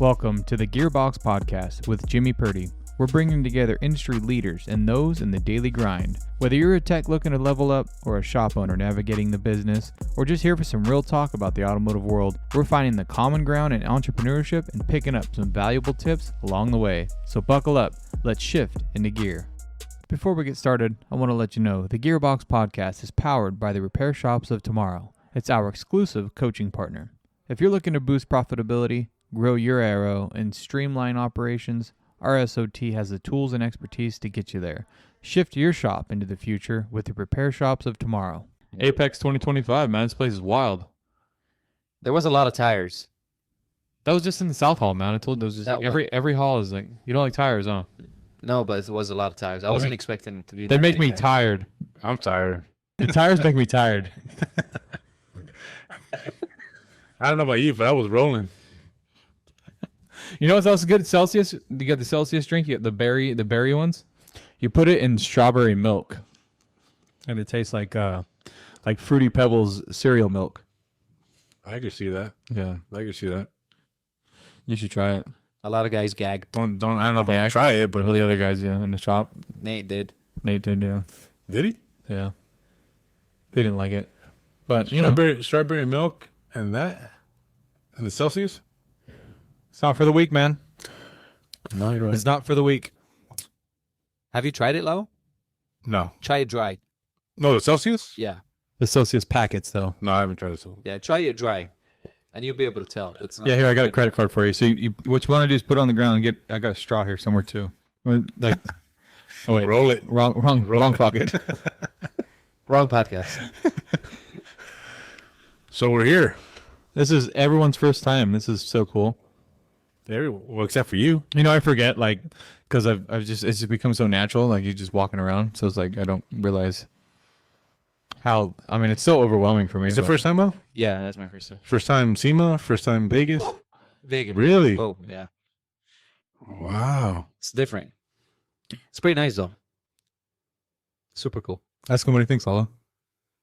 Welcome to the Gearbox Podcast with Jimmy Purdy. We're bringing together industry leaders and those in the daily grind. Whether you're a tech looking to level up or a shop owner navigating the business, or just here for some real talk about the automotive world, we're finding the common ground in entrepreneurship and picking up some valuable tips along the way. So buckle up, let's shift into gear. Before we get started, I want to let you know the Gearbox Podcast is powered by the Repair Shops of Tomorrow. It's our exclusive coaching partner. If you're looking to boost profitability, grow your arrow, and streamline operations, our SOT has the tools and expertise to get you there. Shift your shop into the future with the Repair Shops of Tomorrow. AAPEX 2025, man. This place is wild. There was a lot of tires. That was just in the South Hall, man. I told you, those just like every hall is like, you don't like tires, huh? No, but it was a lot of tires. I wasn't expecting it to be. They make me tired. I'm tired. The tires make me tired. I don't know about you, but I was rolling. You know what's also good? Celsius. You got the Celsius drink. You got the berry ones. You put it in strawberry milk, and it tastes like Fruity Pebbles cereal milk. I can see that. Yeah, I can see that. you should try it. A lot of guys gagged. I don't know if I can try it, but All the other guys, yeah, in the shop. Nate did. Nate did, yeah. did he? Yeah. They didn't like it, but you know, Strawberry milk and that and the Celsius. it's not for the weak, man. No, you're right. It's not for the weak. Have you tried it, Lalo? No, Try it dry. the Celsius. Yeah. The Celsius packets, though. No, I haven't tried it. Yeah, try it dry. And you'll be able to tell. It's not Yeah, here I got a credit card for you. So you what you want to do is put it on the ground and get. I got a straw here somewhere too. Like, oh wait, Roll it. Wrong pocket. Wrong podcast. So we're here. This is everyone's first time. This is so cool. Well, except for you. You know, I forget because it's just become so natural. Like you're just walking around, so it's like I don't realize how. I mean, it's so overwhelming for me. It's the first time, Mo? Yeah, that's my first time. First time SEMA? First time Vegas? Vegas. Really? Oh, yeah. Wow. It's different. It's pretty nice, though. Super cool. Ask him what he thinks, Lalo.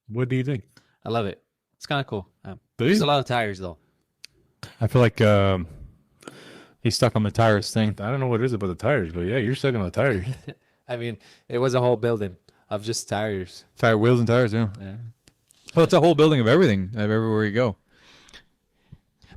What do you think? I love it. It's kind of cool. Do There's you? a lot of tires, though. I feel like he's stuck on the tires thing. I don't know what it is about the tires, but yeah, you're stuck on the tires. I mean, it was a whole building of just tires. Tire wheels and tires, yeah. Yeah. Well, it's a whole building of everything, of everywhere you go.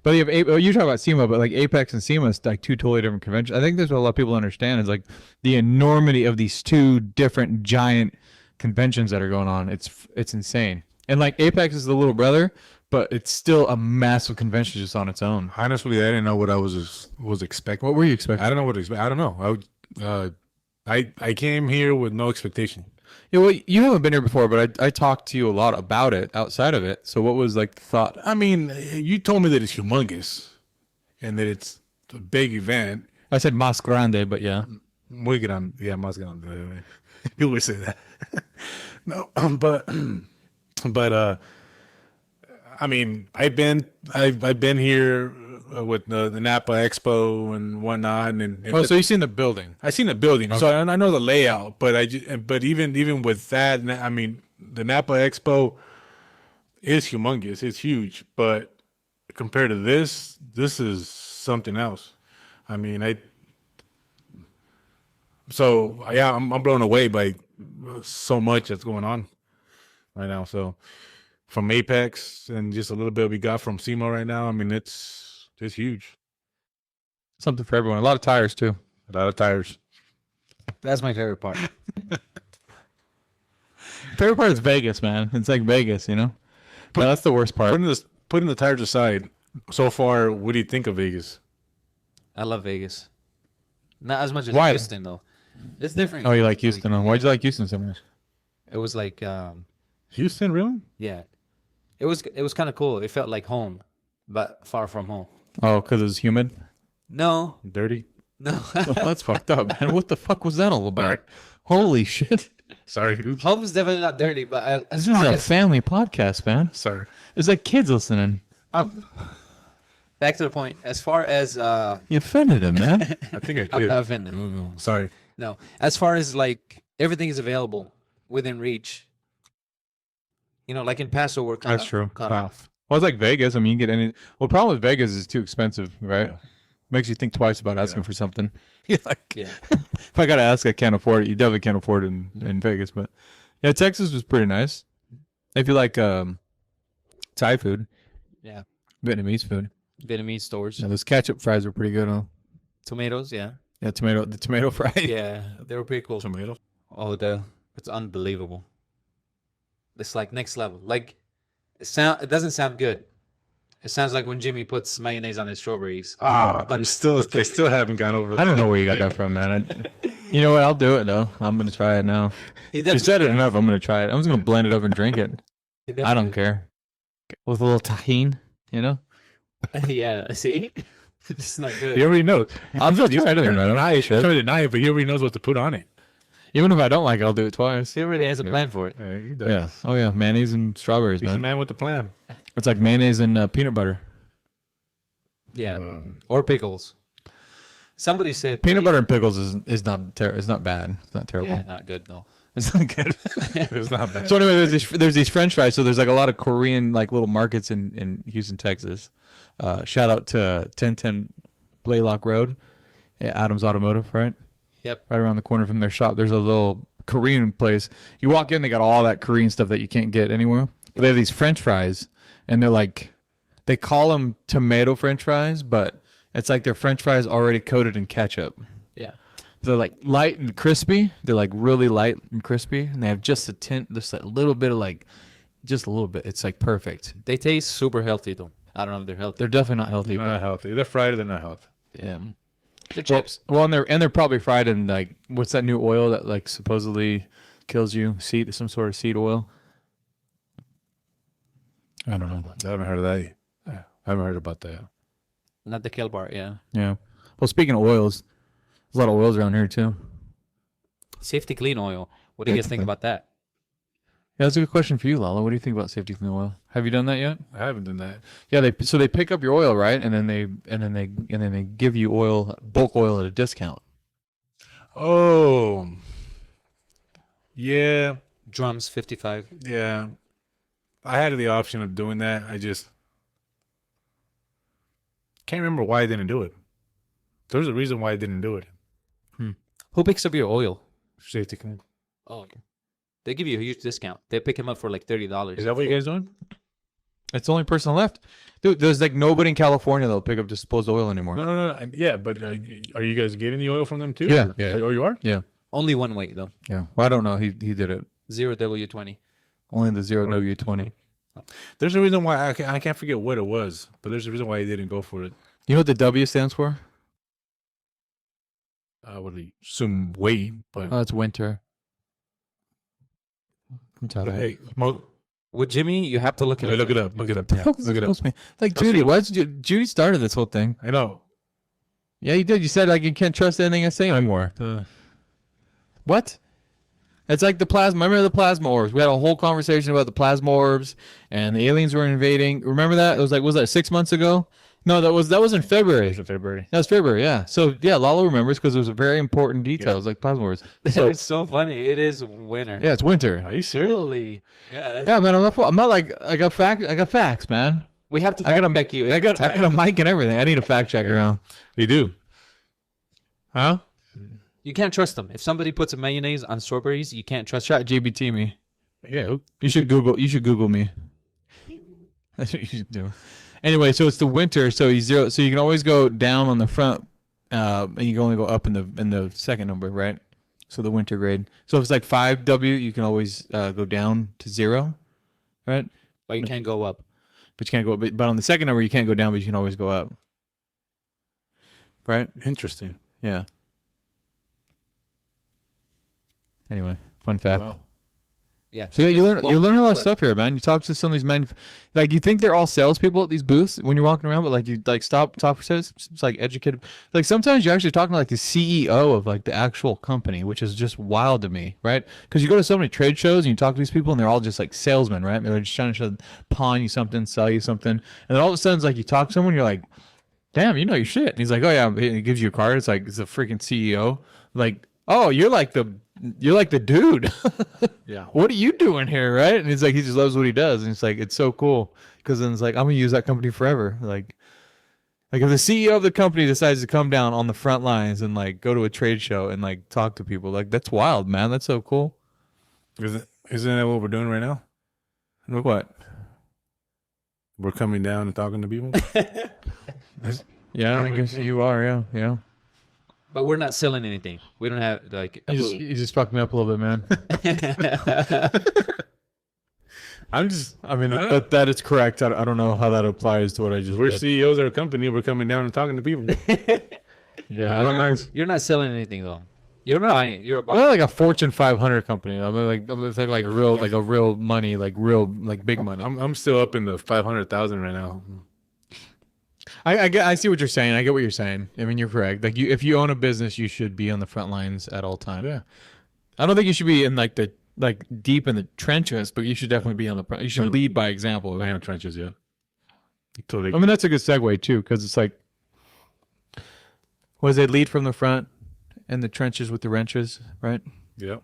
But you have you talk about SEMA, but like AAPEX and SEMA is like two totally different conventions. I think that's what a lot of people understand is like the enormity of these two different giant conventions that are going on. It's insane. And like AAPEX is the little brother, but it's still a massive convention just on its own. Honestly, I didn't know what I was expecting. What were you expecting? I don't know what to expect. I don't know. I came here with no expectation. Yeah, well, you haven't been here before, but I talked to you a lot about it outside of it. So what was like the thought? I mean, you told me that it's humongous and that it's a big event. I said más grande, but yeah. Muy grande. Yeah, más grande. You always say that. No, but I mean, I've been here with the Napa Expo and whatnot, and So you've seen the building? I seen the building, Okay. so I know the layout. But even with that, I mean, the Napa Expo is humongous. It's huge, but compared to this is something else. I mean, I'm blown away by so much that's going on right now. So from AAPEX and just a little bit we got from SEMA right now, I mean, it's huge. Something for everyone. A lot of tires too. A lot of tires. That's my favorite part. Favorite part is Vegas, man. It's like Vegas, you know. But that's the worst part. Putting the tires aside, so far, what do you think of Vegas? I love Vegas. Not as much as Why? Houston, though. It's different. Oh, you like Houston? Huh? Why'd you like Houston so much? It was like, Houston, really? yeah. It was kind of cool. It felt like home, but far from home. Oh, because it was humid. No, Dirty? no. Well, that's fucked up, man. What the fuck was that all about? Holy shit! Sorry. Home is definitely not dirty, but This is a family podcast, man. Sorry. It's like kids listening. back to the point. As far as You offended him, man. I think I I'm did. not offended. Sorry. No, as far as like everything is available within reach. You know, like in Paso, we're kind That's true. cut Wow. off. Well, it's like Vegas. I mean, you can get any. Well, the problem with Vegas is too expensive, right? Makes you think twice about asking for something. You're like, Yeah. if I gotta ask, I can't afford it. You definitely can't afford it in Vegas, but yeah, Texas was pretty nice. If you like Thai food, Yeah. Vietnamese food, Vietnamese stores. yeah, those ketchup fries were pretty good, huh? Tomatoes, yeah. Yeah, the tomato fry. Yeah, they were pretty cool. Tomato. Oh, it's unbelievable. It's like next level. Like it doesn't sound good. It sounds like when Jimmy puts mayonnaise on his strawberries. But they still haven't gone over. I don't know where you got that from, man. You know what? I'll do it though. I'm gonna try it now. You said it enough. I'm gonna try it. I'm just gonna blend it up and drink it. I don't care. With a little tahini, you know. Yeah, see? It's not good. He already knows. I'm just trying to Trying to deny it, but he already knows what to put on it. Even if I don't like it, I'll do it twice. He already has a plan for it. Yeah, he does. Yeah. Oh yeah, mayonnaise and strawberries, He's the man. man with the plan. It's like mayonnaise and peanut butter. Yeah. Or pickles. Somebody said Peanut butter and pickles is not it's not bad. It's not terrible. Yeah, not good, no. It's not good. It's not bad. So anyway, there's these French fries. So there's like a lot of Korean like little markets in Houston, Texas. Shout out to 1010 Blaylock Road, Adams Automotive, right? Yep. Right around the corner from their shop. There's a little Korean place. You walk in, they got all that Korean stuff that you can't get anywhere. But they have these French fries, and they're like, they call them tomato French fries, but it's like their French fries already coated in ketchup. Yeah. They're like light and crispy. They're like really light and crispy, and they have just a tint, just a little bit of like, just a little bit. It's like perfect. They taste super healthy though. I don't know if they're healthy. They're definitely not healthy. They're not healthy. They're fried. They're not healthy. Yeah. They're chips. Well, and they're probably fried in like what's that new oil that like supposedly kills you? Some sort of seed oil. I don't know. I haven't heard of that. I haven't heard about that. Not the kill bar, yeah. Yeah. Well, speaking of oils, there's a lot of oils around here too. Safety clean oil. What do you guys think about that? Yeah, that's a good question for you, Lalo. What do you think about safety clean oil? Have you done that yet? I haven't done that. Yeah, they pick up your oil, right, and then they give you oil, bulk oil at a discount. Oh, yeah, Drums 55. yeah. I had the option of doing that. I just can't remember why I didn't do it. There's a reason why I didn't do it. Who picks up your oil? Safety clean. Oh, okay. They give you a huge discount. They pick him up for like $30. Is that what you guys doing? It's the only person left. Dude, there's like nobody in California that'll pick up disposed oil anymore. No. Yeah, but are you guys getting the oil from them too? Yeah. Oh, you are? Yeah. Only one way though. Yeah. Well, I don't know. He did it. 0W20. Only the 0W20. There's a reason why I can't forget what it was, but there's a reason why I didn't go for it. You know what the W stands for? I would assume weight, but Oh, it's winter. hey, With Jimmy, you have to look at look it up. Look it up. Yeah. Look it up. Like Judy, Judy started this whole thing. I know. Yeah, you did. You said like you can't trust anything I say anymore. What? It's like the plasma. Remember the plasma orbs? We had a whole conversation about the plasma orbs and the aliens were invading. Remember that? It was like, was that 6 months ago? No, that was in February. It's in February. That was February, yeah. So yeah, Lalo remembers because it was a very important details like plasma orbs. So It's so funny. It is winter. yeah, it's winter. Are you serious? Really? Yeah. Yeah, man. I'm not like I got facts, man. We have to I got a back you. I got a mic and everything. I need a fact checker now. You do. Huh? You can't trust them. If somebody puts a mayonnaise on strawberries, you can't trust Chat GBT me. Yeah. You should Google me. That's what you should do. Anyway, so it's the winter, so you can always go down on the front, and you can only go up in the second number, right? So the winter grade. So if it's like 5W, you can always go down to 0, right? but you can't go up. But you can't go. But on the second number, you can't go down, but you can always go up, right? Interesting. Yeah. Anyway, fun fact. Wow. Yeah. So yeah, you learn a lot of stuff here, man. You talk to some of these men, like you think they're all salespeople at these booths when you're walking around, but like you like talk for it's like educated. Like sometimes you're actually talking to like the CEO of like the actual company, which is just wild to me, right? Because you go to so many trade shows and you talk to these people and they're all just like salesmen, right? They're just trying to pawn you something, sell you something, and then all of a sudden it's like you talk to someone, you're like, damn, you know your shit. And he's like, oh yeah, he gives you a card. It's like it's a freaking CEO. Like, oh, you're like the dude. Yeah. What are you doing here, right? And he's like, he just loves what he does, and it's like it's so cool because then it's like I'm gonna use that company forever. Like, Like if the CEO of the company decides to come down on the front lines and like go to a trade show and like talk to people, like that's wild, man. That's so cool. Isn't that what we're doing right now? Look what? We're coming down and talking to people. Yeah, I guess you are. Yeah, yeah. But we're not selling anything. We don't have like. You just fucked me up a little bit, man. I mean, that is correct. I don't know how that applies to what I just. We're did. CEOs of our company. We're coming down and talking to people. Yeah, I don't know. You're not selling anything though. You're not. You're about. Well, like a Fortune 500 company. I mean, like a real money, like real like big money. I'm still up in the 500,000 right now. I see what you're saying. I get what you're saying. I mean, you're correct. Like if you own a business, you should be on the front lines at all times. Yeah. I don't think you should be in like deep in the trenches, but you should definitely be on the front. You should lead by example. I am trenches, yeah. I mean, that's a good segue too, because it's like, was they lead from the front and the trenches with the wrenches, right? Yeah.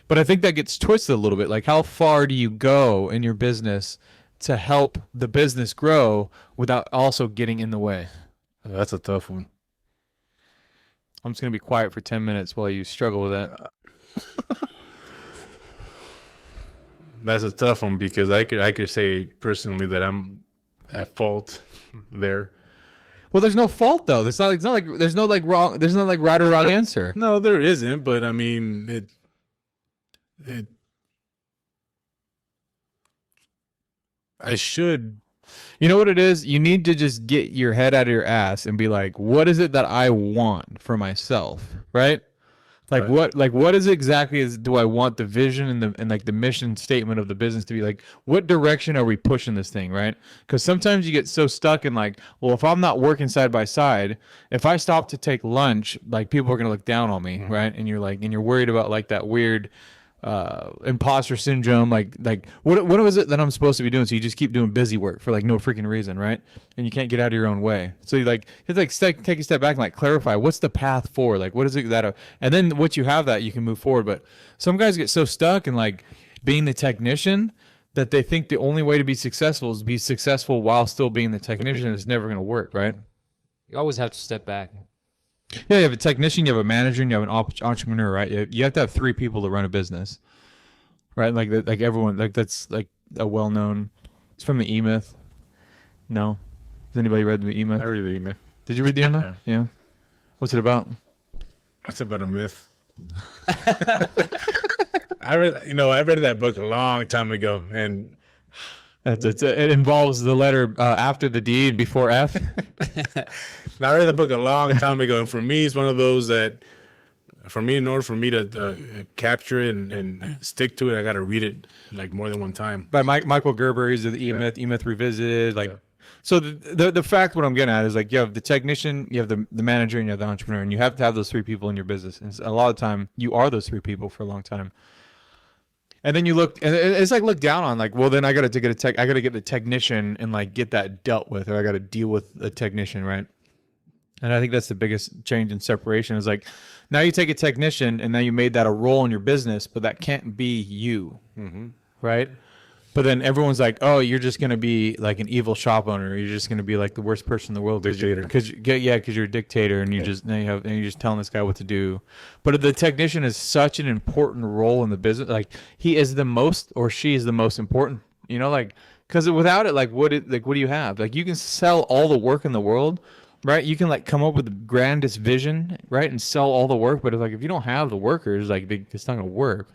But I think that gets twisted a little bit. Like, how far do you go in your business to help the business grow without also getting in the way? That's a tough one. I'm just going to be quiet for 10 minutes while you struggle with that. That's a tough one because I could say personally that I'm at fault there. Well, there's no fault though. It's not like there's no like right or wrong answer. No, there isn't. But I mean, I should. You know what it is? You need to just get your head out of your ass and be like, what is it that I want for myself, right? Like what is exactly do I want the vision and like the mission statement of the business to be like? What direction are we pushing this thing, right? Because sometimes you get so stuck in like, well, if I'm not working side by side, if I stop to take lunch, like people are gonna look down on me, right? And you're worried about like that weird imposter syndrome, like what was it that I'm supposed to be doing? So you just keep doing busy work for like no freaking reason, right? And you can't get out of your own way. So you take a step back and like clarify what's the path forward, like what is it that and then once you have that, you can move forward. But some guys get so stuck in like being the technician that they think the only way to be successful is to be successful while still being the technician. It's never going to work, right? You always have to step back. Yeah, you have a technician, you have a manager, and you have an entrepreneur, right? You have to have three people to run a business, right? Like everyone, like that's like a well-known. It's from the E-Myth. No, has anybody read the E-Myth? I read the E-Myth. Did you read the E-Myth? Yeah. What's it about? It's about a myth. I read that book a long time ago, and it involves the letter after the D and before F. I read the book a long time ago, and for me, it's one of those that, in order for me to capture it and stick to it, I got to read it like more than one time. By Michael Gerber, he's the E-Myth, E-Myth Revisited. Like, so the fact, what I'm getting at is like you have the technician, you have the manager, and you have the entrepreneur, and you have to have those three people in your business. And a lot of time, you are those three people for a long time. And then you look, and it's like look down on like, well, then I got to get the technician and like get that dealt with, or I got to deal with a technician, right? And I think that's the biggest change in separation is like, now you take a technician and now you made that a role in your business, but that can't be you, right? But then everyone's like, oh, you're just going to be like an evil shop owner. You're just going to be like the worst person in the world. Dictator. Because you're a dictator and you're just telling this guy what to do. But the technician is such an important role in the business. Like he is the most, or she is the most important, like, because without it, like what do you have? Like you can sell all the work in the world, right? You can like come up with the grandest vision, right? And sell all the work. But if you don't have the workers, like it's not going to work.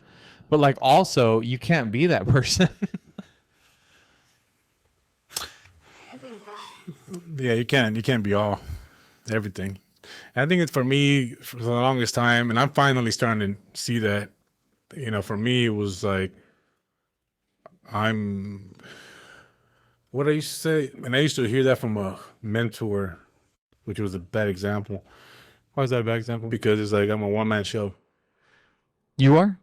But like also you can't be that person. Yeah, you can't be everything. And I think it's for me for the longest time, and I'm finally starting to see that. For me, it was like what I used to say, and I used to hear that from a mentor, which was a bad example. Why is that a bad example? Because it's like I'm a one-man show. You are?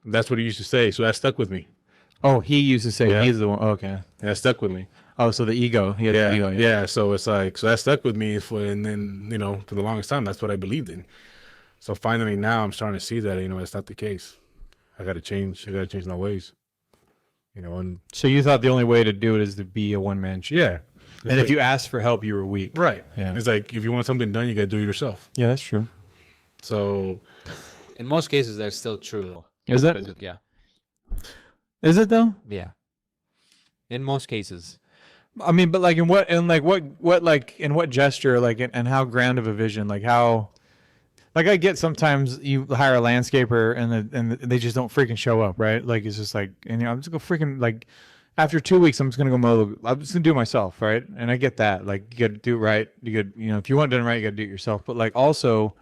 That's what he used to say, so that stuck with me. Oh, he used to say he's the one. Oh, okay. And that stuck with me. Oh, so the ego. He had the ego. Yeah. So it's like, so that stuck with me and then, for the longest time, that's what I believed in. So finally now I'm starting to see that, it's not the case. I got to change my ways, and so you thought the only way to do it is to be a one-man show? Yeah. And if you asked for help, you were weak. Right. Yeah. It's like if you want something done, you got to do it yourself. Yeah, that's true. So In most cases, that's still true. Though. Is that? Yeah. Is it though? Yeah. In most cases. I mean, but like in what like in what gesture, like and how grand of a vision, like how, like I get sometimes you hire a landscaper and they just don't freaking show up, right? Like it's just like, and I'm just gonna freaking like, after 2 weeks, I'm just gonna go mow. I'm just gonna do it myself, right? And I get that, like you gotta do it right. You got, if you want it done right, you gotta do it yourself. But like also,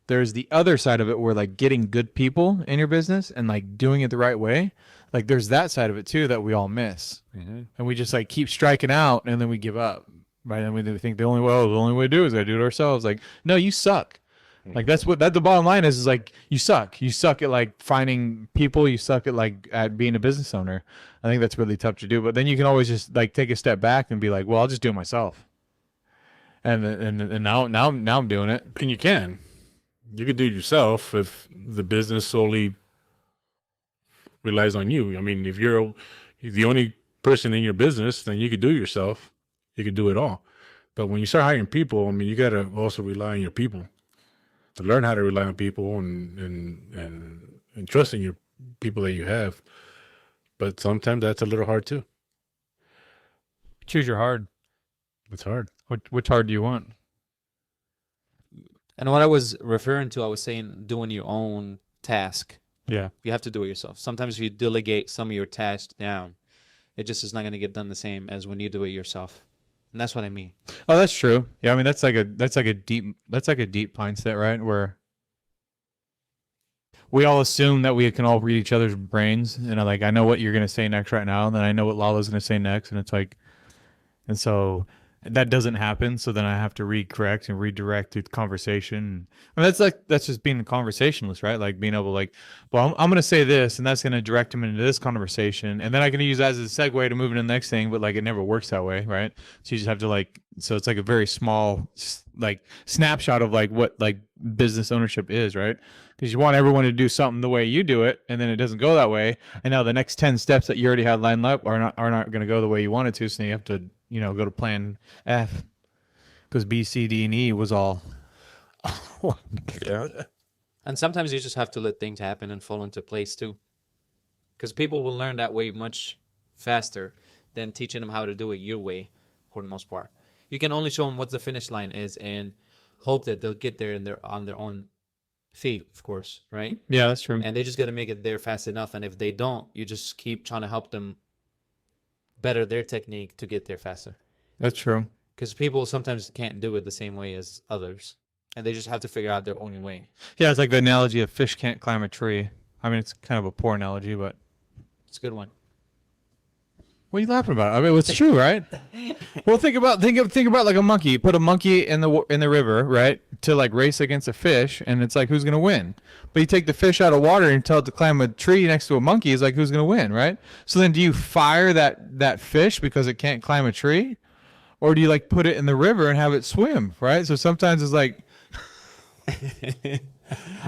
there's the other side of it where like getting good people in your business and like doing it the right way. Like there's that side of it too that we all miss, and we just like keep striking out, and then we give up, right? And we think the only way to do it is to do it ourselves. Like, no, you suck. Like that's the bottom line is like you suck. You suck at like finding people. You suck at like at being a business owner. I think that's really tough to do. But then you can always just like take a step back and be like, well, I'll just do it myself. And now I'm doing it. and you can do it yourself if the business solely relies on you. I mean, if you're the only person in your business, then you could do it yourself. You could do it all. But when you start hiring people, I mean, you got to also rely on your people. To learn how to rely on people and trust in your people that you have. But sometimes that's a little hard too. Choose your hard. It's hard. Which hard do you want? And what I was referring to, I was saying doing your own task. Yeah. You have to do it yourself. Sometimes if you delegate some of your tasks down, it just is not going to get done the same as when you do it yourself. And that's what I mean. Oh, that's true. Yeah, I mean that's like a deep mindset, right? Where we all assume that we can all read each other's brains, and I know what you're gonna say next right now, and then I know what Lalo's gonna say next, and it's like, and so that doesn't happen. So then I have to correct and redirect the conversation. I mean, that's just being a conversationalist, right? Like being able to like, well, I'm gonna say this, and that's gonna direct him into this conversation, and then I can use that as a segue to move into the next thing. But like, it never works that way, right? So you just have to like, so it's like a very small like snapshot of like what like business ownership is, right? Because you want everyone to do something the way you do it, and then it doesn't go that way, and now the next 10 steps that you already had lined up are not going to go the way you wanted to. So you have to go to plan F, because B, C, D, and E was all. Yeah. And sometimes you just have to let things happen and fall into place too. Because people will learn that way much faster than teaching them how to do it your way for the most part. You can only show them what the finish line is and hope that they'll get there on their own feet, of course, right? Yeah, that's true. And they just got to make it there fast enough. And if they don't, you just keep trying to help them better their technique to get there faster. That's true. Because people sometimes can't do it the same way as others. And they just have to figure out their own way. Yeah, it's like the analogy of fish can't climb a tree. I mean, it's kind of a poor analogy, but It's a good one. what are you laughing about? I mean, it's true, right? Well, think about like a monkey. You put a monkey in the river, right, to like race against a fish, and it's like who's gonna win? But you take the fish out of water and tell it to climb a tree next to a monkey. It's like who's gonna win, right? So then, do you fire that fish because it can't climb a tree, or do you like put it in the river and have it swim, right? So sometimes it's like.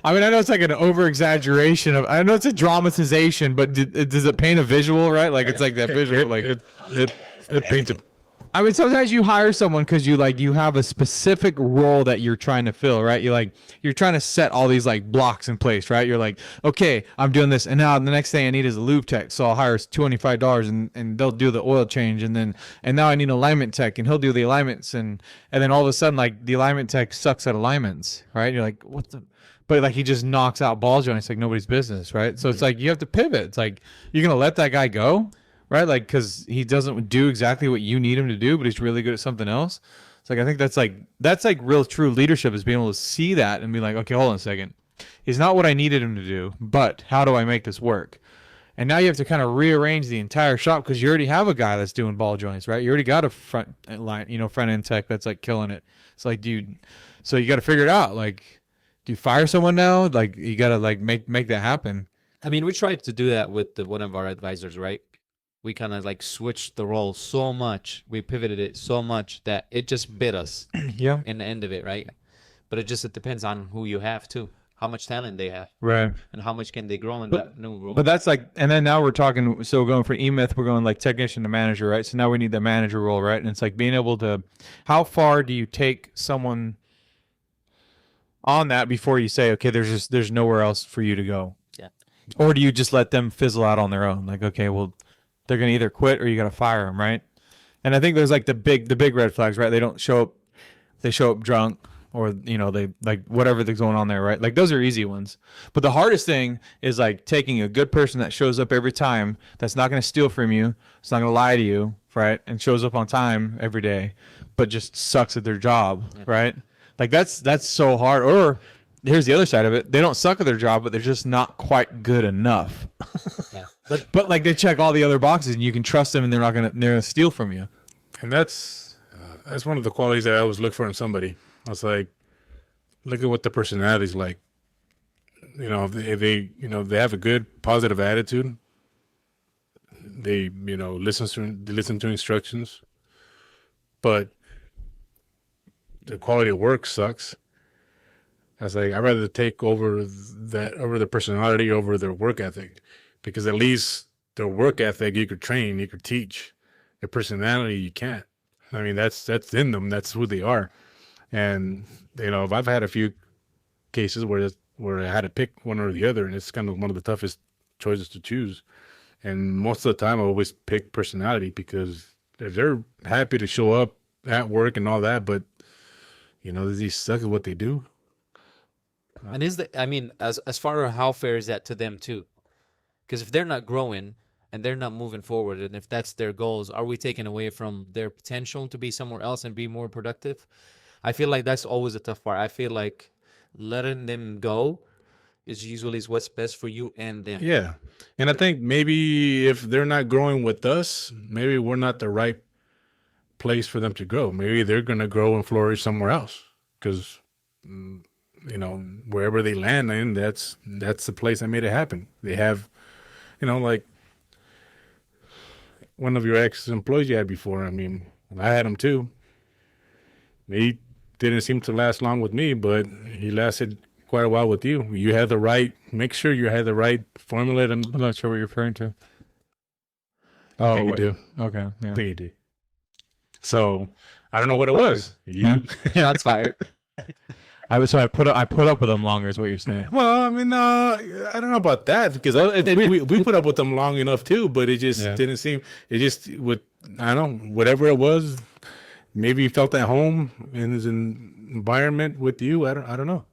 I mean, I know it's like an over-exaggeration of. I know it's a dramatization, but does it paint a visual, right? Like it's like that visual, like It paints a. I mean, sometimes you hire someone because you have a specific role that you're trying to fill, right? You're trying to set all these like blocks in place, right? You're like, okay, I'm doing this, and now the next thing I need is a lube tech, so I'll hire $25 and they'll do the oil change, and now I need an alignment tech, and he'll do the alignments, and then all of a sudden like the alignment tech sucks at alignments, right? You're like, what the. But like he just knocks out ball joints like nobody's business, right? So it's like you have to pivot. It's like you're gonna let that guy go, right? Like because he doesn't do exactly what you need him to do, but he's really good at something else. It's like I think that's like real true leadership is being able to see that and be like, okay, hold on a second, he's not what I needed him to do, but how do I make this work? And now you have to kind of rearrange the entire shop because you already have a guy that's doing ball joints, right? You already got a front end tech that's like killing it. It's like, dude, so you got to figure it out, like. Do you fire someone now? Like you gotta like make that happen. I mean, we tried to do that with one of our advisors, right? We kind of like switched the role so much, we pivoted it so much that it just bit us Yeah. in the end of it, right? But it depends on who you have too, how much talent they have, Right. and how much can they grow in that new role. But that's like, and then now we're talking, so going from E-Myth, we're going like technician to manager, right? So now we need the manager role, right? And it's like being able to, how far do you take someone on that before you say, okay, there's nowhere else for you to go? Yeah. Or do you just let them fizzle out on their own? Like, okay, well, they're going to either quit or you got to fire them, right? And I think there's like the big red flags, right? They don't show up, they show up drunk, or, you know, they like whatever that's going on there, right? Like those are easy ones. But the hardest thing is like taking a good person that shows up every time, that's not going to steal from you, it's not going to lie to you, right? And shows up on time every day, but just sucks at their job, right? Like that's so hard. Or here's the other side of it. They don't suck at their job, but they're just not quite good enough. Yeah. But like they check all the other boxes and you can trust them and they're gonna steal from you. And that's one of the qualities that I always look for in somebody. I was like, look at what the personality's like. You know, if they have a good positive attitude. They, you know, listen to instructions, but the quality of work sucks. I was like, I'd rather take over the personality over their work ethic, because at least their work ethic you could train, you could teach. Their personality you can't. I mean, that's in them. That's who they are. And you know, I've had a few cases where I had to pick one or the other, and it's kind of one of the toughest choices to choose. And most of the time, I always pick personality, because if they're happy to show up at work and all that, but you know, they suck at what they do. And as far as how fair is that to them too? Because if they're not growing and they're not moving forward, and if that's their goals, are we taking away from their potential to be somewhere else and be more productive? I feel like that's always a tough part. I feel like letting them go is usually what's best for you and them. Yeah. And I think maybe if they're not growing with us, maybe we're not the right place for them to grow. Maybe they're going to grow and flourish somewhere else, because, you know, wherever they land in, that's the place that made it happen. They have, you know, like one of your ex-employees you had before. I mean, I had him too. He didn't seem to last long with me, but he lasted quite a while with you. Make sure you had the right formula. I'm not sure what you're referring to. Oh, you do. Okay. Yeah. I think you do. So I don't know what it was. Yeah, that's fire. I put up with them longer, is what you're saying. Well, I mean, I don't know about that, because we put up with them long enough too, but it just didn't seem. It just I don't know, whatever it was. Maybe he felt at home in his environment with you. I don't know.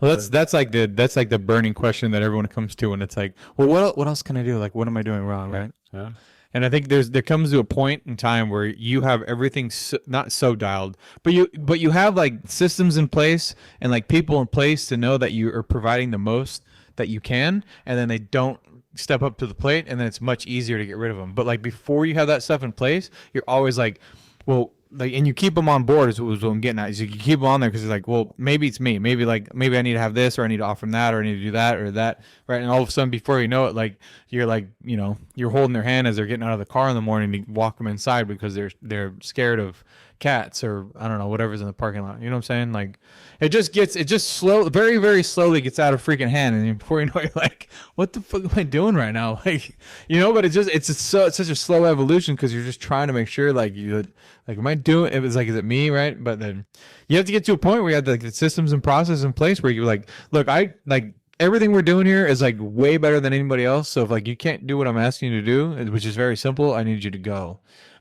Well, that's like the burning question that everyone comes to when it's like, well, what else can I do? Like, what am I doing wrong, right? Yeah. And I think there comes to a point in time where you have everything not so dialed, but you have like systems in place and like people in place to know that you are providing the most that you can, and then they don't step up to the plate, and then it's much easier to get rid of them. But like before you have that stuff in place, you're always like, well, like, and you keep them on board is what I'm getting at. Is you keep them on there because it's like, well, maybe it's me. Maybe I need to have this, or I need to offer them that, or I need to do that or that, right? And all of a sudden, before you know it, like you're like, you know, you're holding their hand as they're getting out of the car in the morning to walk them inside because they're scared of cats, or I don't know, whatever's in the parking lot. You know what I'm saying? Like it just slow, very, very slowly gets out of freaking hand, and before you know it, you're like, what the fuck am I doing right now? Like, you know, but it's such a slow evolution, because you're just trying to make sure like am I doing it? Was like, is it me, right? But then you have to get to a point where you have like the systems and processes in place where you're like, look, I like everything we're doing here is like way better than anybody else. So if like you can't do what I'm asking you to do, which is very simple, I need you to go,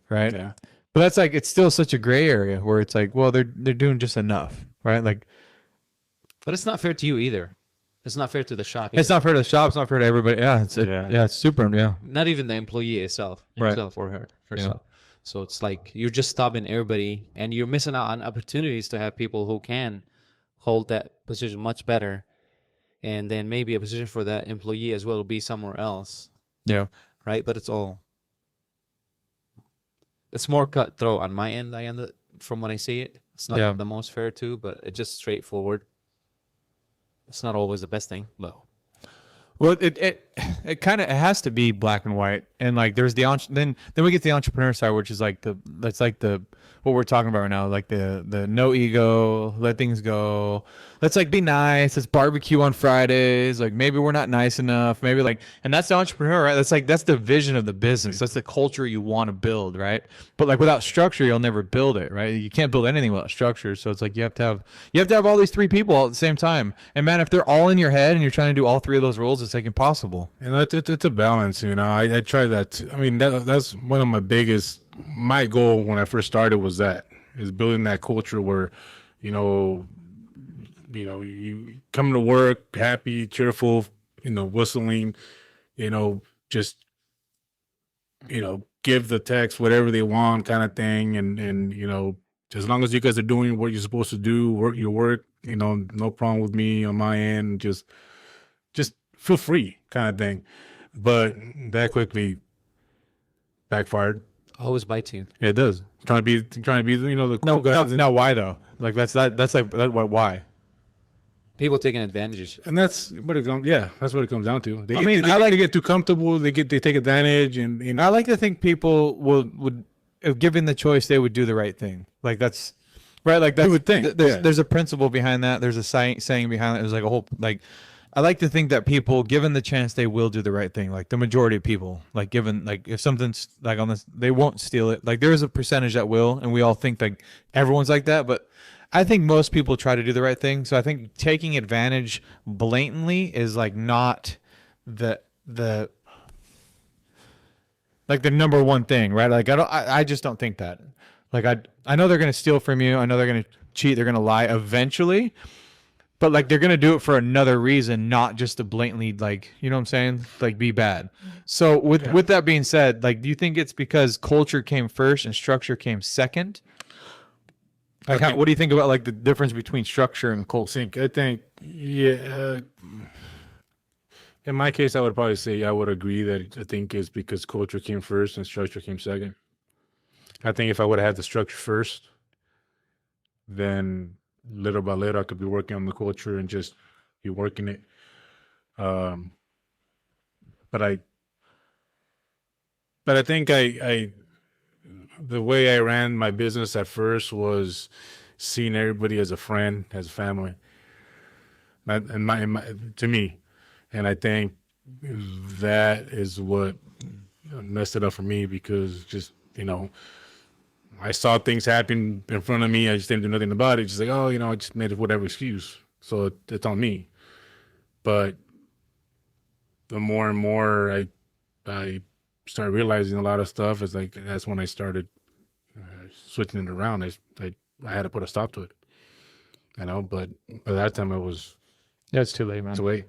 right? Yeah. But that's like, it's still such a gray area where it's like, well, they're doing just enough, right? Like, but it's not fair to you either. It's not fair to the shop. It's not fair to the shop. It's not fair to everybody. Yeah, it's super. Yeah, not even the employee itself, himself or herself. Yeah. So it's like you're just stopping everybody, and you're missing out on opportunities to have people who can hold that position much better, and then maybe a position for that employee as well will be somewhere else. Yeah. Right. But it's more cutthroat on my end. From what I see it. It's not the most fair too, but it's just straightforward. It's not always the best thing, though. Well, it kind of has to be black and white, and like there's the then we get the entrepreneur side, which is like what we're talking about right now, like the no ego, let things go. Let's like be nice. Let's barbecue on Fridays. Like maybe we're not nice enough. Maybe like, and that's the entrepreneur, right? That's the vision of the business. That's the culture you want to build, right? But like without structure, you'll never build it, right? You can't build anything without structure. So it's like you have to have all these three people all at the same time. And man, if they're all in your head and you're trying to do all three of those roles, it's like impossible. And it's a balance, you know. I try that too. I mean, that's one of my goal when I first started was building that culture where, you come to work happy, cheerful, whistling, just, give the techs whatever they want kind of thing. And, as long as you guys are doing what you're supposed to do, work your work, no problem with me on my end, just feel free kind of thing. But that quickly backfired. Always bites you. Yeah, it does. Trying to be, the cool guys. No, why though? Like that's why? People taking advantage. And that's what it comes. Yeah, that's what it comes down to. I like to get too comfortable. They take advantage, and I like to think people would, if given the choice, they would do the right thing. Like that's right. Like that. You would think. There's a principle behind that. There's a saying behind it. There's like a whole like. I like to think that people, given the chance, they will do the right thing. Like the majority of people, like given, like if something's like on this, they won't steal it. Like there is a percentage that will, and we all think like everyone's like that. But I think most people try to do the right thing. So I think taking advantage blatantly is like not the like the number one thing, right? Like I just don't think that. Like I know they're gonna steal from you. I know they're gonna cheat. They're gonna lie eventually. But like they're gonna do it for another reason, not just to blatantly like, you know what I'm saying? Like be bad. So with that being said, like do you think it's because culture came first and structure came second? Like what do you think about like the difference between structure and culture? I think in my case I would probably say I would agree that I think it's because culture came first and structure came second. I think if I would have had the structure first, then little by little I could be working on the culture and just be working it. But I think I the way I ran my business at first was seeing everybody as a friend, as a family, to me. And I think that is what messed it up for me because just, I saw things happen in front of me. I just didn't do nothing about it. Just like, I just made it whatever excuse. So it's on me. But the more and more I started realizing a lot of stuff, it's like that's when I started switching it around. I had to put a stop to it. But by that time it was. Yeah, it's too late, man. It's way.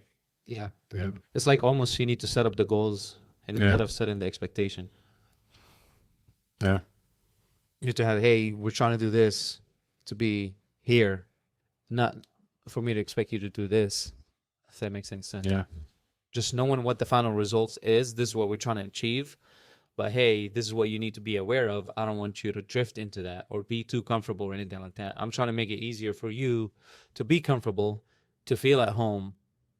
Yeah. Yeah. It's like almost you need to set up the goals instead of setting the expectation. Yeah. You need to have, hey, we're trying to do this to be here, not for me to expect you to do this, if that makes any sense. Yeah. Just knowing what the final results is, this is what we're trying to achieve, but hey, this is what you need to be aware of. I don't want you to drift into that or be too comfortable or anything like that. I'm trying to make it easier for you to be comfortable, to feel at home,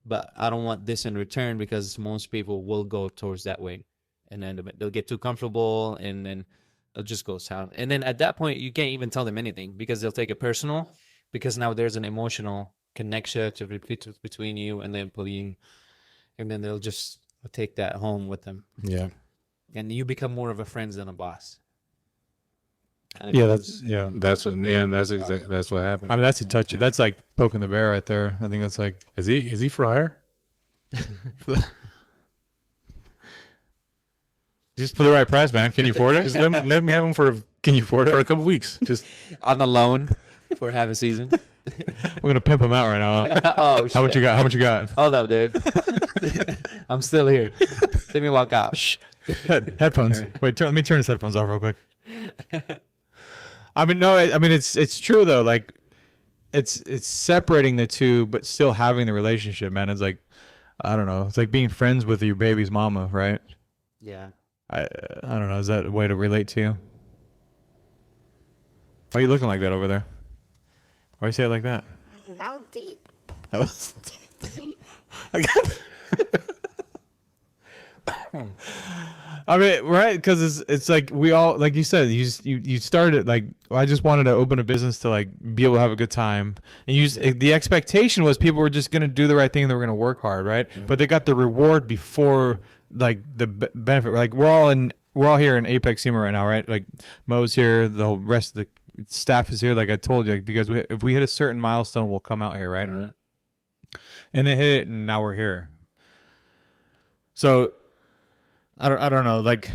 but I don't want this in return because most people will go towards that way. And then they'll get too comfortable and then it'll just go south. And then at that point, you can't even tell them anything because they'll take it personal because now there's an emotional connection between you and the employee. And then they'll just take that home with them. Yeah. And you become more of a friend than a boss. That's what happened. I mean, that's a touchy. That's like poking the bear right there. I think that's like, is he for hire? just for the right price, man. Can you afford it? Just let me have him Can you afford it? for a couple weeks. Just on the loan for half a season. We're gonna pimp him out right now. Oh, shit. How much you got? How much you got? Hold up, dude. I'm still here. Let me walk out. Shh. Headphones. Wait, let me turn his headphones off real quick. I mean, no. I mean, it's true though. Like, it's separating the two, but still having the relationship, man. It's like, I don't know. It's like being friends with your baby's mama, right? Yeah. I don't know. Is that a way to relate to you? Why are you looking like that over there? Why you say it like that? That was deep. That was I got I mean, right? Because it's like we all, like you said, you started like I just wanted to open a business to like be able to have a good time, and the expectation was people were just gonna do the right thing, and they were gonna work hard, right? But they got the reward before like the benefit. Like we're all here in Apex SEMA right now, right? Like Mo's here, the whole rest of the staff is here. Like I told you, like, because if we hit a certain milestone, we'll come out here, right? And they hit it, and now we're here. So I don't know, like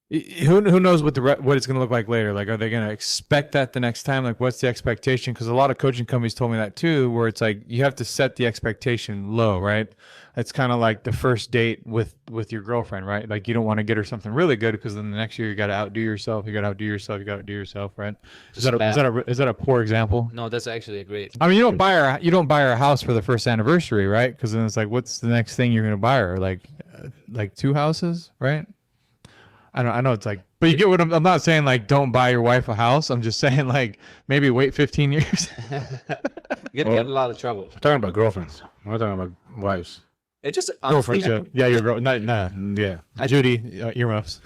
who knows what what it's gonna look like later? Like, are they gonna expect that the next time? Like, what's the expectation? Because a lot of coaching companies told me that too, where it's like you have to set the expectation low, right? It's kind of like the first date with your girlfriend, right? Like you don't want to get her something really good because then the next year you got to outdo yourself. You got to outdo yourself. You got to outdo yourself, right? Is that a poor example? No, that's actually a great. I mean, you don't buy her a house for the first anniversary, right? Because then it's like, what's the next thing you're gonna buy her? Like 2 houses, right? I know it's like, but you get what I'm not saying like don't buy your wife a house. I'm just saying like maybe wait 15 years. You're gonna get in a lot of trouble. We're talking about girlfriends. We're talking about wives. It just Girlfriends, yeah, your girl. Nah. Yeah. Judy, earmuffs.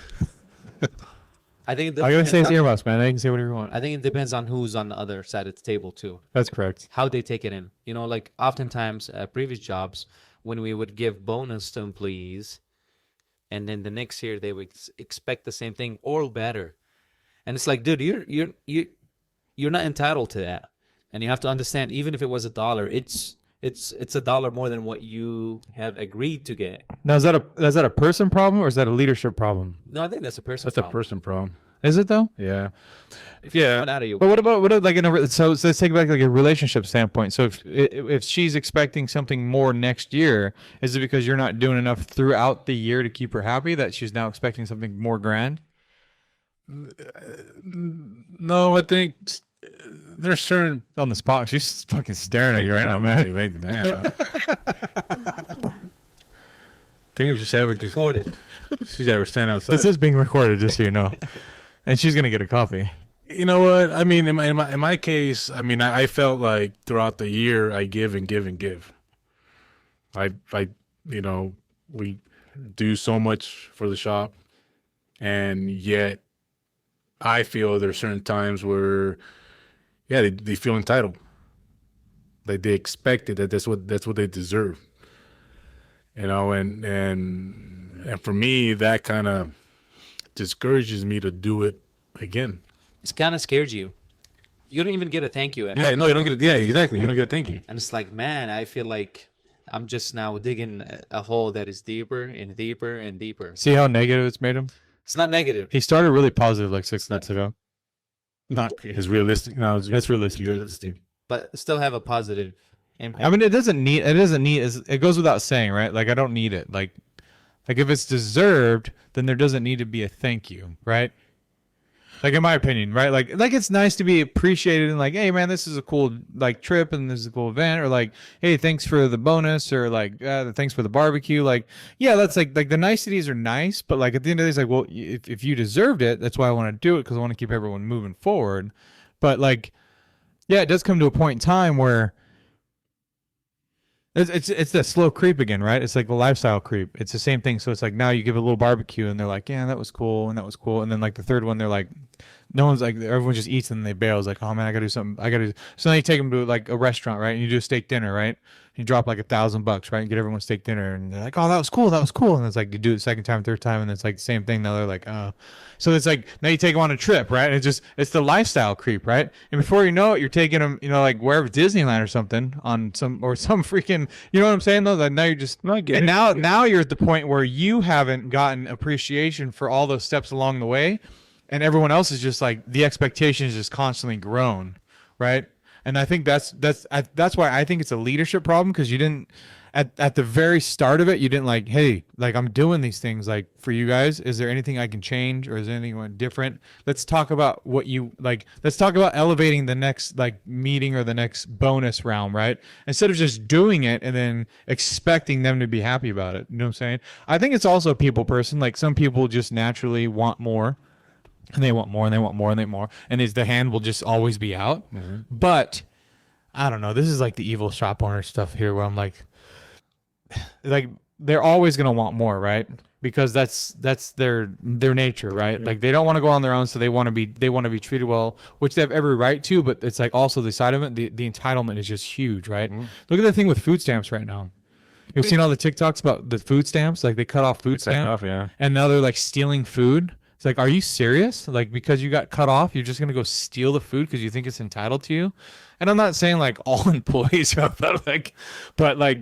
I think I'm gonna say it's earmuffs, man. They can say whatever you want. I think it depends on who's on the other side of the table too. That's correct. How they take it in. You know, like oftentimes previous jobs when we would give bonus to employees, and then the next year they would expect the same thing or better, and it's like, dude, you're not entitled to that, and you have to understand. Even if it was $1, it's $1 more than what you have agreed to get. Now is that a person problem or is that a leadership problem? No, I think that's a person. That's a person problem. Is it though? Yeah. Yeah. Out of you. But what about like so let's take it back like a relationship standpoint. So if she's expecting something more next year, is it because you're not doing enough throughout the year to keep her happy that she's now expecting something more grand? No, I think there's certain On the spot, she's fucking staring at you right now, man. Think if she said we recorded. She's ever stand outside. This is being recorded, just so you know. And she's gonna get a coffee. You know what? I mean, in my case, I mean, I felt like throughout the year I give and give and give. I you know, we do so much for the shop, and yet I feel there's certain times where, yeah, they feel entitled. Like they expect it, that's what they deserve. You know, and for me, that kind of discourages me to do it again. It's kind of scares you. You don't even get a thank you. Yeah, no, you don't get it. Yeah, exactly. You don't get a thank you. And it's like, man, I feel like I'm just now digging a hole that is deeper and deeper and deeper. See how negative it's made him? It's not negative. He started really positive like 6 months ago. Not as realistic. No, it's realistic. But still have a positive impact. I mean, it goes without saying, right? Like I don't need it. Like if it's deserved, then there doesn't need to be a thank you, right? Like in my opinion, right? Like it's nice to be appreciated and like, hey man, this is a cool like trip and this is a cool event, or like, hey, thanks for the bonus, or like, thanks for the barbecue. Like, yeah, that's like the niceties are nice, but like at the end of the day, it's like, well, if you deserved it, that's why I want to do it, because I want to keep everyone moving forward. But like, yeah, it does come to a point in time where it's that slow creep again, right? It's like the lifestyle creep. It's the same thing. So it's like now you give a little barbecue and they're like, yeah, that was cool, and that was cool. And then like the third one, they're like, no one's like, everyone just eats and they bail. It's like, oh man, I gotta do something. So then you take them to like a restaurant, right? And you do a steak dinner, right? You drop like $1,000, right? And get everyone steak dinner, and they're like, oh, that was cool. And it's like you do it second time, third time, and it's like the same thing. Now they're like, oh. So it's like now you take them on a trip, right? And it's the lifestyle creep, right? And before you know it, you're taking them, like wherever, Disneyland or something, on some freaking, you know what I'm saying though? Like now you're just, and now you're at the point where you haven't gotten appreciation for all those steps along the way, and everyone else is just like, the expectation is just constantly grown, right? And I think that's why I think it's a leadership problem, because you didn't at the very start of it, you didn't like, hey, like I'm doing these things like for you guys. Is there anything I can change, or is there anything different? Let's talk about what you like. Let's talk about elevating the next like meeting or the next bonus round, right? Instead of just doing it and then expecting them to be happy about it. You know what I'm saying? I think it's also a people person. Like some people just naturally want more. And they want more, and they want more, and they want more, and the hand will just always be out. Mm-hmm. But I don't know. This is like the evil shop owner stuff here, where I'm like they're always going to want more, right? Because that's their nature, right? Like they don't want to go on their own, so they want to be treated well, which they have every right to. But it's like also the side of it, the entitlement is just huge, right? Look at the thing with food stamps right now. You've seen all the TikToks about the food stamps, like they cut off food stamps, and now they're like stealing food. It's like, are you serious? Like because you got cut off, you're just gonna go steal the food because you think it's entitled to you? And I'm not saying like all employees are like, but like.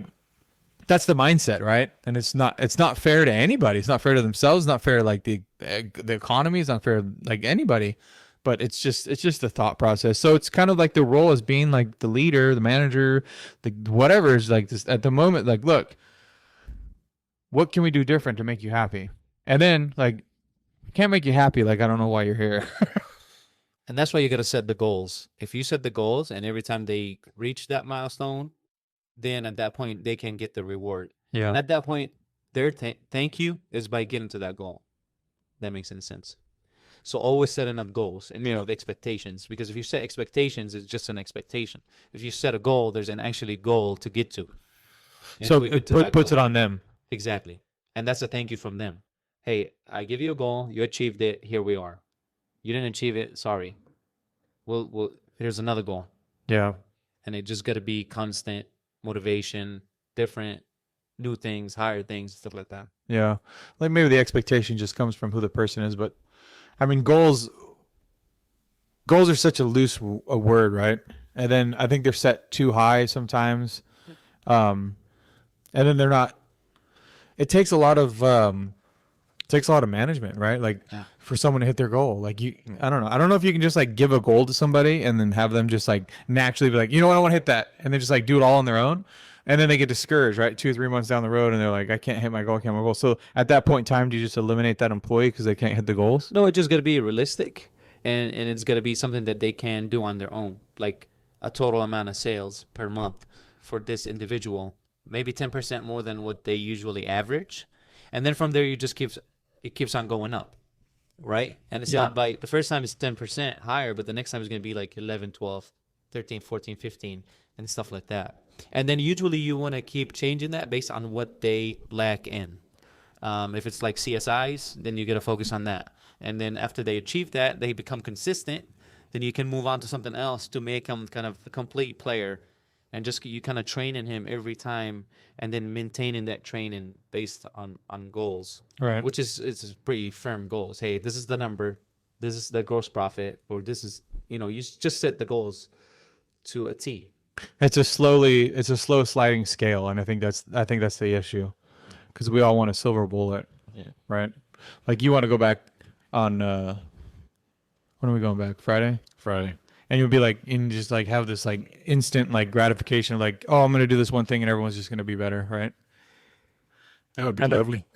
That's the mindset, right? And it's not fair to anybody. It's not fair to themselves. It's not fair to like the economy. It's not fair to like anybody. But it's just the thought process. So it's kind of like the role as being like the leader, the manager, the whatever is like this at the moment. Like, look, what can we do different to make you happy? And then like, I can't make you happy. Like, I don't know why you're here. And that's why you got to set the goals. If you set the goals and every time they reach that milestone, then at that point they can get the reward. Yeah. And at that point, their thank you is by getting to that goal. That makes any sense. So always setting up goals and the expectations, because if you set expectations, it's just an expectation. If you set a goal, there's an actually goal to get to. And So it puts it on them. Exactly. And that's a thank you from them. Hey, I give you a goal, you achieved it, here we are. You didn't achieve it, sorry. We'll here's another goal. Yeah. And it just got to be constant motivation, different, new things, higher things, stuff like that. Yeah. Like maybe the expectation just comes from who the person is, but I mean, goals are such a loose a word, right? And then I think they're set too high sometimes. And then they're not, it takes a lot of management, right? Like for someone to hit their goal, like I don't know if you can just like give a goal to somebody and then have them just like naturally be like, you know what, I want to hit that. And then just like do it all on their own. And then they get discouraged, right? 2 or 3 months down the road and they're like, I can't hit my goal, I can't hit my goal. So at that point in time, do you just eliminate that employee because they can't hit the goals? No, it's just got to be realistic and it's got to be something that they can do on their own. Like a total amount of sales per month for this individual, maybe 10% more than what they usually average. And then from there, it keeps on going up, right? And it's not by the first time it's 10% higher, but the next time it's going to be like 11, 12, 13, 14, 15, and stuff like that. And then usually you want to keep changing that based on what they lack in. If it's like CSIs, then you got to focus on that. And then after they achieve that, they become consistent, then you can move on to something else to make them kind of a complete player. And just you kind of training him every time and then maintaining that training based on goals. Right. Which is pretty firm goals. Hey, this is the number. This is the gross profit. Or this is, you just set the goals to a T. It's a slow sliding scale. And I think that's the issue because we all want a silver bullet. Yeah. Right. Like you want to go back on, when are we going back? Friday. And you'll be like, and just like have this like instant like gratification of like, oh, I'm going to do this one thing and everyone's just going to be better. Right. That would be lovely.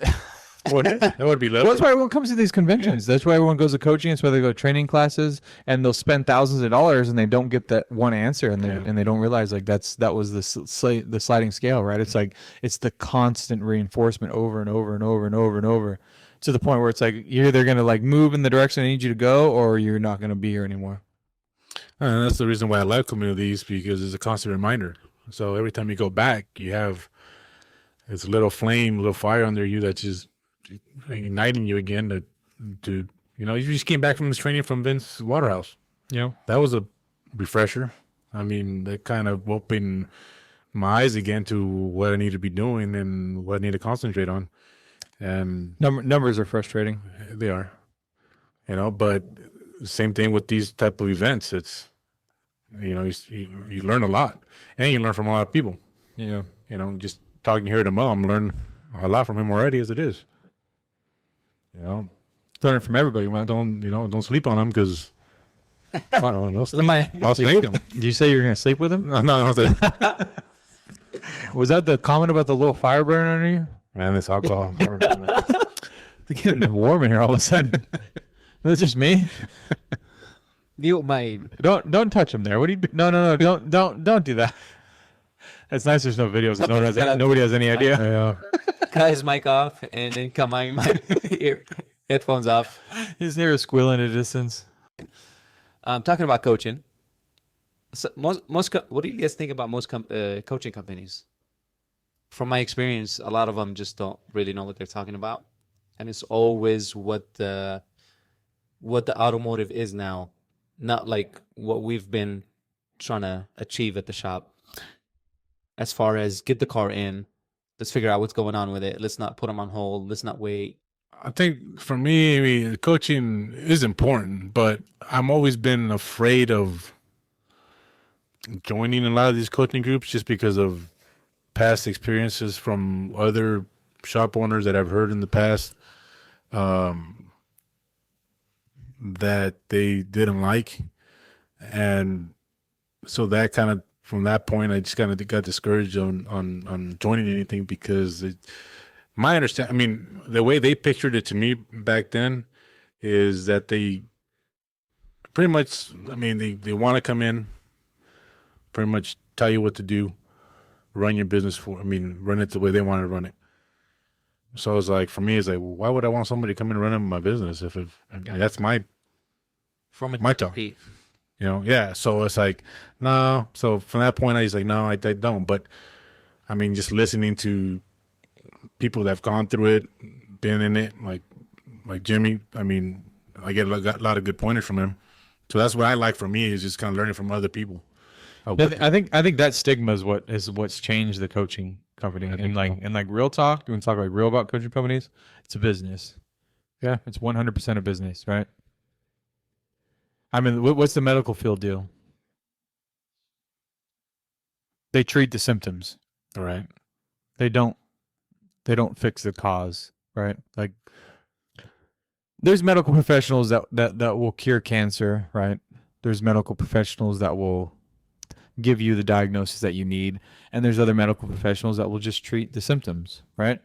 That would be lovely. Well, that's why everyone comes to these conventions. That's why everyone goes to coaching. That's why they go to training classes and they'll spend thousands of dollars and they don't get that one answer and they don't realize like that was the sliding scale, right? It's like, it's the constant reinforcement over and over and over and over and over to the point where it's like, you're either going to like move in the direction I need you to go or you're not going to be here anymore. And that's the reason why I like communities, because it's a constant reminder. So every time you go back, you have this little flame, little fire under you that's just igniting you again to you just came back from this training from Vince Waterhouse. Yeah. That was a refresher. I mean, that kind of opened my eyes again to what I need to be doing and what I need to concentrate on. And numbers are frustrating. They are, but same thing with these type of events. It's, you learn a lot and you learn from a lot of people. Yeah. Just talking here to Mo, I'm learning a lot from him already as it is. Learning from everybody. Don't sleep on him because I don't know. I'll sleep him. Did you say you're going to sleep with him? No. Was that the comment about the little fire burning under you? Man, this alcohol. It's getting warm in here all of a sudden. That's just me. Mute my. Don't touch him there. What do you do? No. Don't do that. It's nice. There's no videos. Nobody has any idea. Yeah. Cut his mic off and then cut my headphones off. His hair is squealing at a distance. Talking about coaching. So what do you guys think about most coaching companies? from my experience, a lot of them just don't really know what they're talking about, and it's always what the automotive is now, not like what we've been trying to achieve at the shop. As far as get the car in, let's figure out what's going on with it. Let's not put them on hold. Let's not wait. I think for me, I mean, coaching is important, but I'm always been afraid of joining a lot of these coaching groups just because of past experiences from other shop owners that I've heard in the past that they didn't like. And so that kind of, from that point, I just kind of got discouraged on joining anything because my understanding, I mean, the way they pictured it to me back then is that they pretty much, I mean, they want to come in, pretty much tell you what to do, run your business run it the way they want to run it. So it's like, for me, it's like, well, why would I want somebody to come in and run my business if that's my talk? You know, yeah. So it's like, no. So from that point, I was like, no, I don't. But I mean, just listening to people that have gone through it, been in it, like Jimmy. I mean, I got a lot of good pointers from him. So that's what I like for me, is just kind of learning from other people. I think that stigma is what's changed the coaching company. And like real talk, you want to talk like real about coaching companies? It's a business. Yeah, it's 100% a business, right? I mean, what's the medical field deal? They treat the symptoms, Right. They don't fix the cause, right? Like, there's medical professionals that will cure cancer, right? There's medical professionals that will give you the diagnosis that you need, and there's other medical professionals that will just treat the symptoms, right?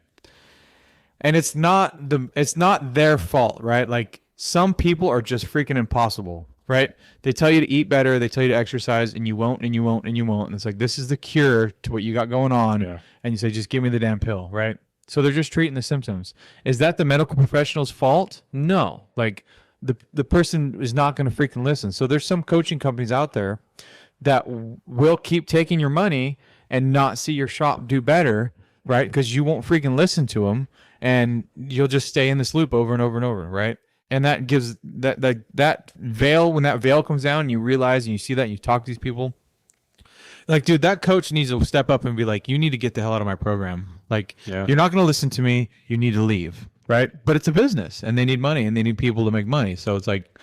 And it's not their fault, right? Like, some people are just freaking impossible, right? They tell you to eat better, they tell you to exercise, and you won't, and you won't, and you won't. And it's like, this is the cure to what you got going on. Yeah. And you say, just give me the damn pill, right? So they're just treating the symptoms. Is that the medical professional's fault? No. Like, the person is not going to freaking listen. So there's some coaching companies out there that will keep taking your money and not see your shop do better, right? Because you won't freaking listen to them, and you'll just stay in this loop over and over and over, right? And that gives that veil, when that veil comes down and you realize and you see that and you talk to these people, like, dude, that coach needs to step up and be like, you need to get the hell out of my program. Like, You're not going to listen to me. You need to leave, right? But it's a business, and they need money, and they need people to make money. So it's like,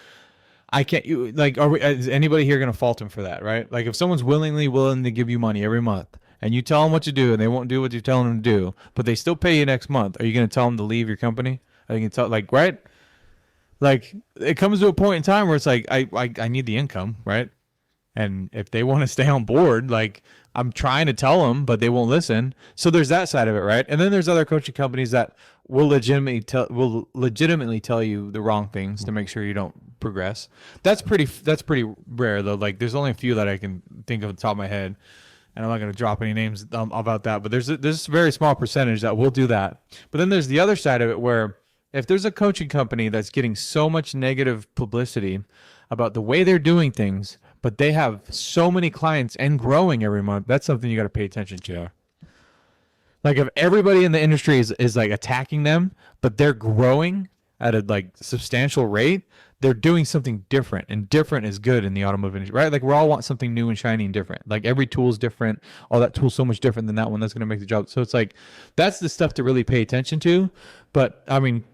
is anybody here going to fault him for that, right? Like, if someone's willing to give you money every month, and you tell them what to do, and they won't do what you're telling them to do, but they still pay you next month, are you going to tell them to leave your company? Are you going to tell, like, right? Like, it comes to a point in time where it's like, I need the income, right? And if they want to stay on board, like, I'm trying to tell them, but they won't listen. So there's that side of it, right? And then there's other coaching companies that will legitimately tell you the wrong things to make sure you don't progress. That's pretty rare, though. Like, there's only a few that I can think of at the top of my head, and I'm not going to drop any names about that. But there's a very small percentage that will do that. But then there's the other side of it, where if there's a coaching company that's getting so much negative publicity about the way they're doing things, but they have so many clients and growing every month, that's something you got to pay attention to. Yeah. Like, if everybody in the industry is like attacking them, but they're growing at a like substantial rate, they're doing something different, and different is good in the automotive industry, right? Like, we all want something new and shiny and different. Like, every tool is different. Oh, that tool's so much different than that one. That's going to make the job. So it's like, that's the stuff to really pay attention to. But I mean,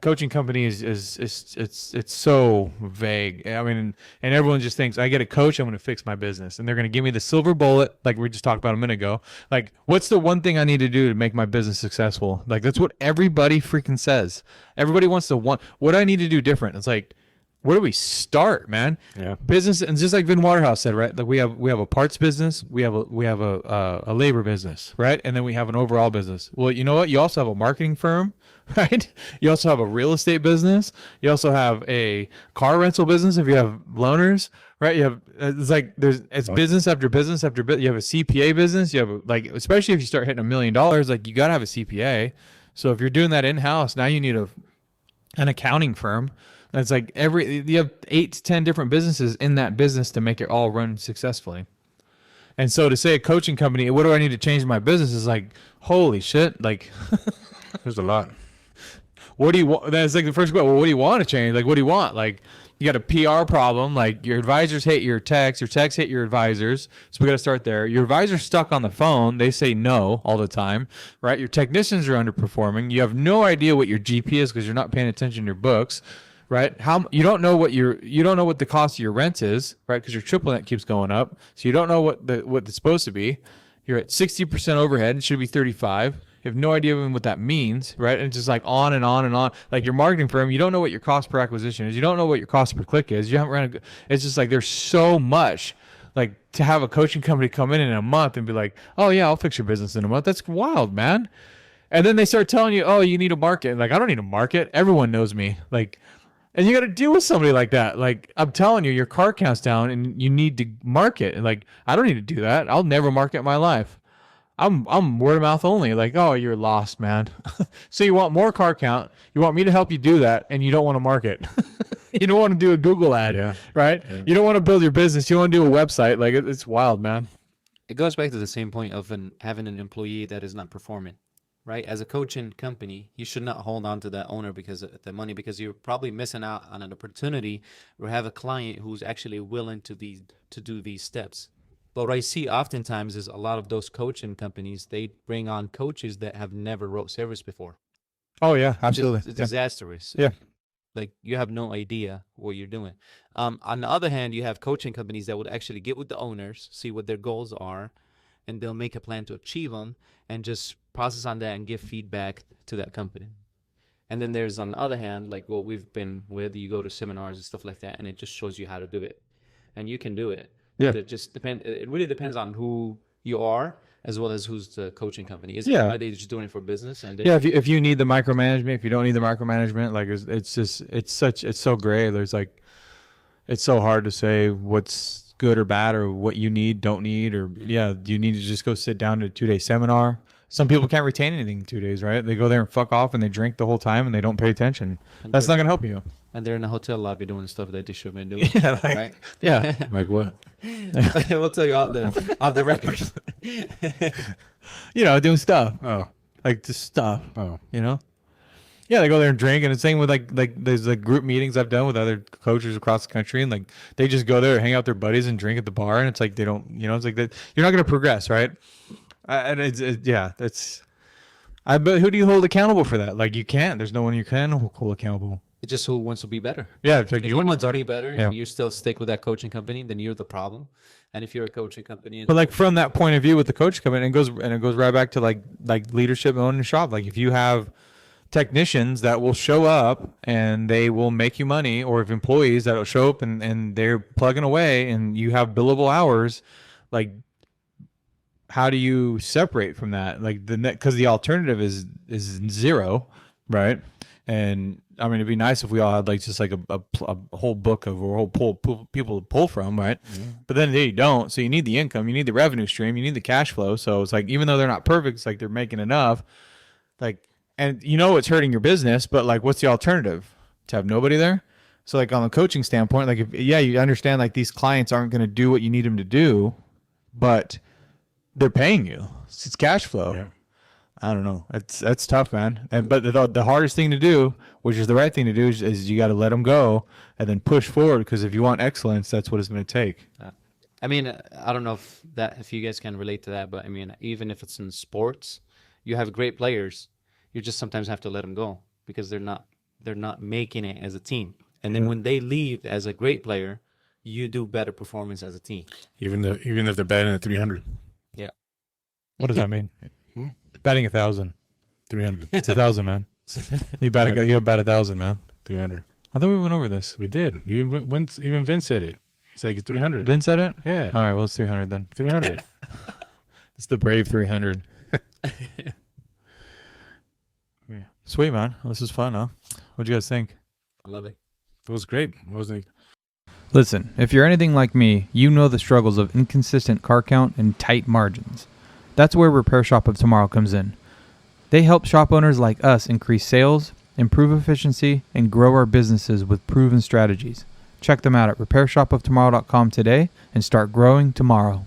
coaching company it's so vague. I mean, and everyone just thinks, I get a coach, I'm going to fix my business, and they're going to give me the silver bullet, like we just talked about a minute ago. Like, what's the one thing I need to do to make my business successful? Like, that's what everybody freaking says. Everybody wants what I need to do different. It's like, where do we start, man? Yeah. Business, and just like Vin Waterhouse said, right? Like, we have a parts business, we have a labor business, right? And then we have an overall business. Well, you know what? You also have a marketing firm, right? You also have a real estate business. You also have a car rental business if you have loaners, right? You have, it's business after business after business. You have a CPA business. You have like, especially if you start hitting $1 million, like, you got to have a CPA. So if you're doing that in-house, now you need an accounting firm. It's like you have 8 to 10 different businesses in that business to make it all run successfully. And so to say a coaching company, what do I need to change in my business is like, holy shit. Like, There's a lot. what do you want? That's like the first question. Well, what do you want to change? Like, what do you want? Like, you got a PR problem. Like, your advisors hate your techs hate your advisors. So we got to start there. Your advisor's stuck on the phone. They say no all the time, right? Your technicians are underperforming. You have no idea what your GP is because you're not paying attention to your books, right? You don't know what the cost of your rent is, right? Because your triple net keeps going up. So you don't know what it's supposed to be. You're at 60% overhead. It should be 35. You have no idea even what that means, right? And it's just like on and on and on. Like your marketing firm, you don't know what your cost per acquisition is. You don't know what your cost per click is. You haven't it's just like there's so much. Like to have a coaching company come in a month and be like, oh yeah, I'll fix your business in a month. That's wild, man. And then they start telling you, oh, you need a market. Like, I don't need a market. Everyone knows me. Like, and you got to deal with somebody like that. Like, I'm telling you, your car count's down and you need to market. And like, I don't need to do that. I'll never market in my life. I'm word of mouth only. Like, oh, you're lost, man. So you want more car count. You want me to help you do that, and you don't want to market. You don't want to do a Google ad, right? Yeah. You don't want to build your business. You want to do a website. Like, it's wild, man. It goes back to the same point of having an employee that is not performing, right? As a coaching company, you should not hold on to that owner because of the money, because you're probably missing out on an opportunity or have a client who's actually willing to do these steps. But what I see oftentimes is a lot of those coaching companies, they bring on coaches that have never wrote service before. Oh, yeah, absolutely. It's disastrous. Yeah. Like, you have no idea what you're doing. On the other hand, you have coaching companies that would actually get with the owners, see what their goals are, and they'll make a plan to achieve them and just process on that and give feedback to that company. And then there's, on the other hand, like what we've been with, you go to seminars and stuff like that, and it just shows you how to do it. And you can do it. Yeah. But it really depends on who you are, as well as who's the coaching company. Are they just doing it for business? And if you need the micromanagement, if you don't need the micromanagement, like it's so gray. There's like, it's so hard to say what's good or bad or what you need, don't need, or you need to just go sit down to a 2-day seminar. Some people can't retain anything in 2 days, right? They go there and fuck off and they drink the whole time and they don't pay attention. That's not going to help you. And they're in a hotel lobby doing stuff that they shouldn't be doing. Yeah, right? Yeah. Like what? We'll tell you off the record. Doing stuff. Oh. Like just stuff. Oh. Yeah, they go there and drink, and it's same with like there's like group meetings I've done with other coaches across the country, and like they just go there, hang out with their buddies, and drink at the bar, and it's like they don't, it's like that. You're not going to progress, right? And but who do you hold accountable for that? Like you can't. There's no one you can hold accountable. It's just who wants to be better. Yeah, it's like if you want to be better, and you still stick with that coaching company, then you're the problem. And if you're a coaching company, but like from that point of view with the coaching company, it goes right back to like leadership and owning a shop. Like if you have technicians that will show up and they will make you money, or if employees that will show up and they're plugging away and you have billable hours, like how do you separate from that? Like because the alternative is zero, right? And I mean, it'd be nice if we all had like just like a whole book of or a whole people to pull from, right? Mm-hmm. But then you don't. So you need the income, you need the revenue stream, you need the cash flow. So it's like, even though they're not perfect, it's like they're making enough. Like, and it's hurting your business, but like, what's the alternative? To have nobody there? So like on the coaching standpoint, like you understand like these clients aren't going to do what you need them to do, but they're paying you. It's cash flow. Yeah. I don't know. That's tough, man. But the hardest thing to do, which is the right thing to do, is you got to let them go and then push forward. Because if you want excellence, that's what it's going to take. I mean, I don't know if you guys can relate to that, but I mean, even if it's in sports, you have great players. You just sometimes have to let them go because they're not making it as a team. And then when they leave as a great player, you do better performance as a team. Even if they're batting at 300. Yeah. What does that mean? Batting 1,000. 300. It's 1,000, man. You bat 1,000, man. 300. I thought we went over this. We did. Even Vince said it. He said it's 300. Vince said it? Yeah. All right, well, it's 300 then. 300. It's the brave 300. Yeah. Sweet, man. This was fun, huh? What'd you guys think? I love it. It was great. Wasn't it? Listen, if you're anything like me, you know the struggles of inconsistent car count and tight margins. That's where Repair Shop of Tomorrow comes in. They help shop owners like us increase sales, improve efficiency, and grow our businesses with proven strategies. Check them out at repairshopoftomorrow.com today and start growing tomorrow.